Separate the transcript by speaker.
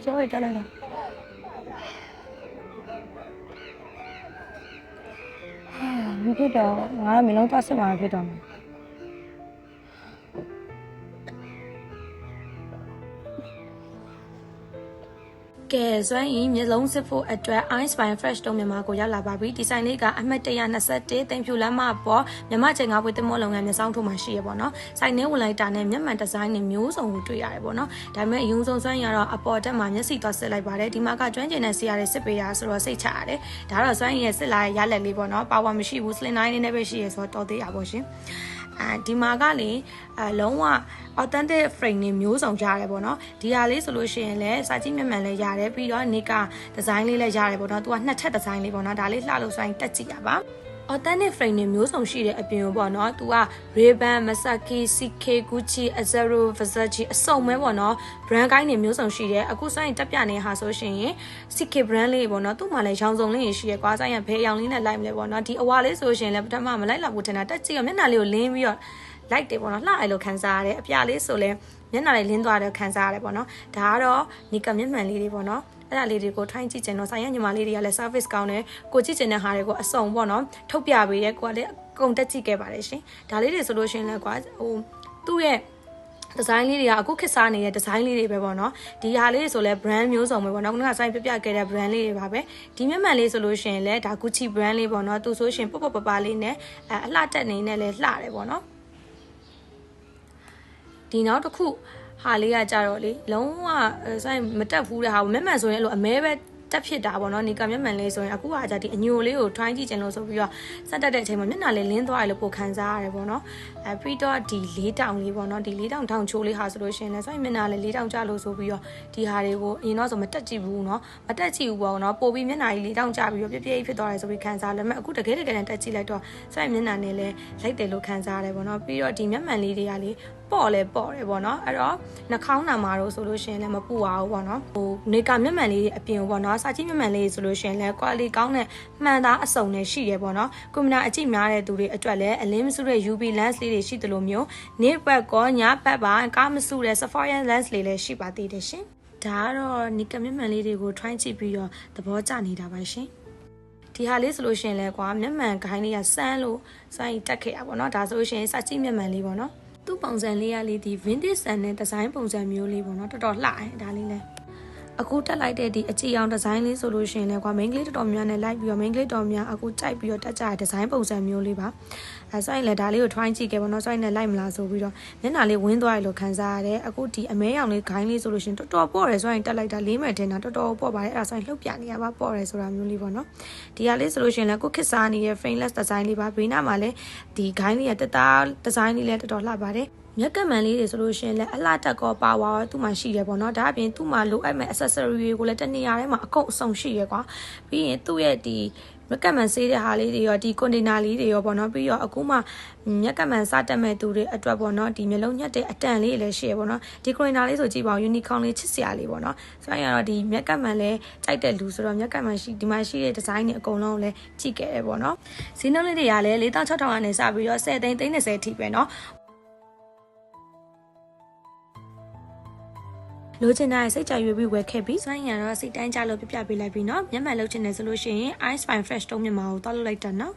Speaker 1: sorry တက်လိုက်တော့မဖြစ်တော့ငါတော့မျိုးလုံးသွားစစ်မှာဖြစ်တော့မယ်ကဲဆိုရင်မျက်လုံးစစ်ဖို့အတွက် Ice by Fresh တုံးမြန်မာကိုရောက်လာပါပြီဒီဇိုင်းလေးကအမှတ်121တင်ဖြူလမ်းမပေါ်မြန်မာချိန်ငါးပွေတင်မောလုပ်ငန်းမျက်စောင်းထုံးမှာရှိရပေါ့နော်စိုင်းနေဝင်လိုက်တာနဲ့မျက်မှန်ဒီဇိုင်းနဲ့မျိုးစုံကိုတွေ့ရတယ်ပေါ့နော်ဒါပေမဲ့အယုံဆုံးစွမ်းရတော့အပေါ်တက်မှာမျက်စိသွားစစ်လိုက်ပါတယ်ဒီမှာကကျွမ်းကျင်တဲ့ဆရာတွေစစ်ပေးရဆိုတော့စိတ်ချရတယ်ဒါတော့စွမ်းရည်စစ်လာရလက်လေးပေါ့နော်ပါဝါမရှိဘူး slim line လေးနဲ့ပဲရှိရဆိုတော့တော်သေးရပါရှင်ဒီမှာကလေလုံးဝ authentic frame တွေမျိုးစုံရတယ်ပေါ့နော်ဒီဟာလေးဆိုလို့ရှိရင်လည်းစာကြည့်မျက်မှန်လည်းရတယ်ပြီးတော့ Nika design လေးလည်းရတယ်ပေါ့နော်သူကနှစ်ထပ် design လေးပေါ့နော်ဒါလေးလှလို့ဆိုရင်တက်ကြည့်ရပါauthentic frame တွေမျိုးစုံရှိတဲ့အပြင်ပေါ့နော်သူက Ray-Ban, Masaki, CK, Gucci, Azzaro, Versace အစုံပဲပေါ့နော် brand ကိုင်းတွေမျိုးစုံရှိတယ်အခုဆိုရင်တက်ပြနေဟာဆိုရှင် CK brand လေးပေါ့နော်သူ့မှာလည်းရောင်စုံလေးရှိရကွာဆိုင်ရဘဲရောင်လေးနဲ့လိုက်မလဲပေါ့နော်ဒီအဝါလေးဆိုရှင်လည်းပထမမလိုက်လောက်ဘူးထင်တာတက်ကြည့်ရမျက်နှာလေးကိုလင်းပြီးတော့လိုက်တယ်ပေါ့နော်လှရလို့ခံစားရတယ်အပြလေးဆိုလဲမျက်နှာလေးလင်းသွားတယ်ခံစားရတယ်ပေါ့နော်ဒါကတော့ Nika မျက်မှန်လေးတွေပေါ့နော်အဲ့ဒါလေးတွေကိုထိုင်းကြည့်ကျင်တော့ဆိုင်ရညီမလေးတွေကလည်း service ကောင်းတယ်ကိုကြည့်ကျင်တဲ့ဟာတွေကိုအစုံပေါ့နော်ထုတ်ပြပေးရဲကိုကလည်းအကုန်တက်ကြည့်ခဲ့ပါတယ်ရှင်ဒါလေးတွေဆိုလို့ရှင်လဲကွာဟိုသူ့ရဲ့ဒီဇိုင်းလေးတွေကအခုခေတ်စားနေတဲ့ဒီဇိုင်းလေးတွေပဲပေါ့နော်ဒီဟာလေးတွေဆိုလဲ brand မျိုးစုံပဲပေါ့နော်ခုနကဆိုင်ပြပြခဲ့တဲ့ brand လေးတွေပါပဲဒီမျက်မှန်လေးဆိုလို့ရှင်လဲဒါ Gucci brand လေးပေါ့နော်သူဆိုရှင်ပုတ်ပုတ်ပပလေးနဲ့အလှတက်နေနဲ့လဲလှတယ်ပေါ့နော်ဒီနောက်တစ်ခုဟာလေးကကြတော့လေလုံးဝဆိုင်မတက်ဘူးတဲ့ဟာမျက်မှန်ဆိုရင်အဲ့လိုအမဲပဲတက်ဖြစ်တာပေါ့နော်Nikaမျက်မှန်လေးဆိုရင်အခုကကြဒီအညိုလေးကို try ကြည့်ချင်လို့ဆိုပြီးတော့စက်တက်တဲ့အချိန်မှာမျက်နှာလေးလင်းသွားရလို့ပိုခံစားရတယ်ပေါ့နော်ပြီးတော့ဒီလေးတောင်လေးပေါ့နော်ဒီလေးတောင်ထောင်ချိုးလေးဟာဆိုလို့ရှိရင်လည်းဆိုင်မျက်နှာလေးလေးတောင်ကျလို့ဆိုပြီးတော့ဒီဟာတွေကိုအရင်တော့ဆိုမတက်ကြည့်ဘူးနော်မတက်ကြည့်ဘူးပေါ့နော်ပို့ပြီးမျက်နှာလေးလေးတောင်ကျပြီးတော့ပြည့်ပြည့်ဖြစ်သွားတယ်ဆိုပြီးခံစားလို့မဲ့အခုတကယ်နဲ့တက်ကြည့်လိုက်တော့ဆိုင်မျက်နှာနဲ့လည်းလိုက်တယ်လို့ခံစားရတယ်ပေါ့နော်ပြီးတော့ဒီမျက်မှန်လေးတွေကလေပေါ့တယ်ပေါ့နော်အဲ့တော့နှာခေါင်းနာမှာတော့ဆိုလို့ရှိရင်လည်းမပူပါဘူးပေါ့နော်ဟိုNikaမျက်မှန်လေးတွေအပြင်ပေါ့နော်စာကြည့်မျက်မှန်လေးဆိုလို့ရှိရင်လည်း quality ကောင်းတဲ့မှန်သားအစုံနဲ့ရှိရပေါ့နော်ကွန်ပျူတာအကြည့်များတဲ့သူတွေအတွက်လည်းအလင်းမစုတဲ့ UV lens လေးတွေရှိတယ်လို့မျိုးနေ့ဘက်ကောညဘက်ပါကားမစုတဲ့ Sephora lens လေးလည်းရှိပါသေးတယ်ရှင်ဒါကတော့Nikaမျက်မှန်လေးတွေကို try ကြည့်ပြီးတော့သဘောကျနေတာပါရှင်ဒီဟာလေးဆိုလို့ရှိရင်လည်းကွာမျက်မှန်ဂိုင်းလေးကစမ်းလို့စိုင်းတက်ခဲ့ရပါတော့ဒါဆိုလို့ရှိရင်စာကြည့်မျက်မှန်လေးပေါ့နော်သူ့ပုံစံလေးကလေးဒီ vintage ဆန်တဲ့ဒီဇိုင်းပုံစံမျိုးလေးပေါ့နော်တော်တော်လှတယ်ဒါလေးလဲအခုတက်လိုက်တဲ့ဒီအကြည့်အောင်ဒီဇိုင်းလေးဆိုလို့ရှိရင်လည်းကွာ main ကလေးတော်တော်များနဲ့လိုက်ပြီးတော့ main ကလေးတော်များအခုကြိုက်ပြီးတော့တက်ကြတဲ့ဒီဇိုင်းပုံစံမျိုးလေးပါဆိုရင်လည်းဒါလေးကို try ကြည့်ခဲ့ပေါ့နော်ဆိုရင်လည်းလိုက်မလားဆိုပြီးတော့မျက်နှာလေးဝင်းသွားရလို့ခံစားရတယ်အခုဒီအမဲရောင်လေးဂိုင်းလေးဆိုလို့ရှိရင်တော်တော်ပေါ့တယ်ဆိုရင်တက်လိုက်တာလေးမယ်တင်တာတော်တော်ပေါ့ပါတယ်အဲ့ဒါဆိုရင်လှုပ်ပြနေရပါပေါ့တယ်ဆိုတာမျိုးလေးပေါ့နော်ဒီဟာလေးဆိုလို့ရှိရင်လည်းကိုခစ်စားနေတဲ့ frameless design လေးပါဘေးနားမှာလည်းဒီဂိုင်းလေးကတက်တာဒီဇိုင်းလေးလည်းတော်တော်လှပါတယ်မြက်ကမှန်လေးတွေဆိုလို့ရှိရင်လည်းအလှတက်ကောပါဝါသူ့မှာရှိရပေါ့နော်ဒါအပြင်သူ့မှာလိုအပ်မဲ့ accessory တွေကိုလည်းတနေရာထဲမှာအကုန်အစုံရှိရကွာပြီးရင်သူ့ရဲ့ဒီမြက်ကမှန်ဆေးတဲ့ဟာလေးတွေရောဒီ container လေးတွေရောပေါ့နော်ပြီးတော့အခုမှမြက်ကမှန်စားတက်မဲ့သူတွေအတွက်ပေါ့နော်ဒီမျိုးလုံးညက်တဲ့အတန်လေးလည်းရှိရပေါ့နော်ဒီ container လေးဆိုကြည့်ပါဦး unicorn လေးချစ်စရာလေးပေါ့နော်ဆိုရင်တော့ဒီမြက်ကမှန်လည်းကြိုက်တဲ့လူဆိုတော့မြက်ကမှန်ရှိဒီမှာရှိတဲ့ design တွေအကုန်လုံးလည်းကြည့်ခဲ့တယ်ပေါ့နော်ဈေးနှုန်းလေးတွေကလည်း4600ကနေစပြီးတော့10သိန်း30ထိပဲနော်လိုချင်တဲ့စိတ်ကြွေပြီးဝယ်ခဲ့ပြီးဆိုရင်တော့စိတ်တိုင်းကြလို့ပြပြပေးလိုက်ပြီးเนาะမျက်မှန်လုပ်ချင်တယ်ဆိုလို့ရှိရင် Ice by Fresh တုံးမြန်မာကိုတောက်လုပ်လိုက်တာเนาะ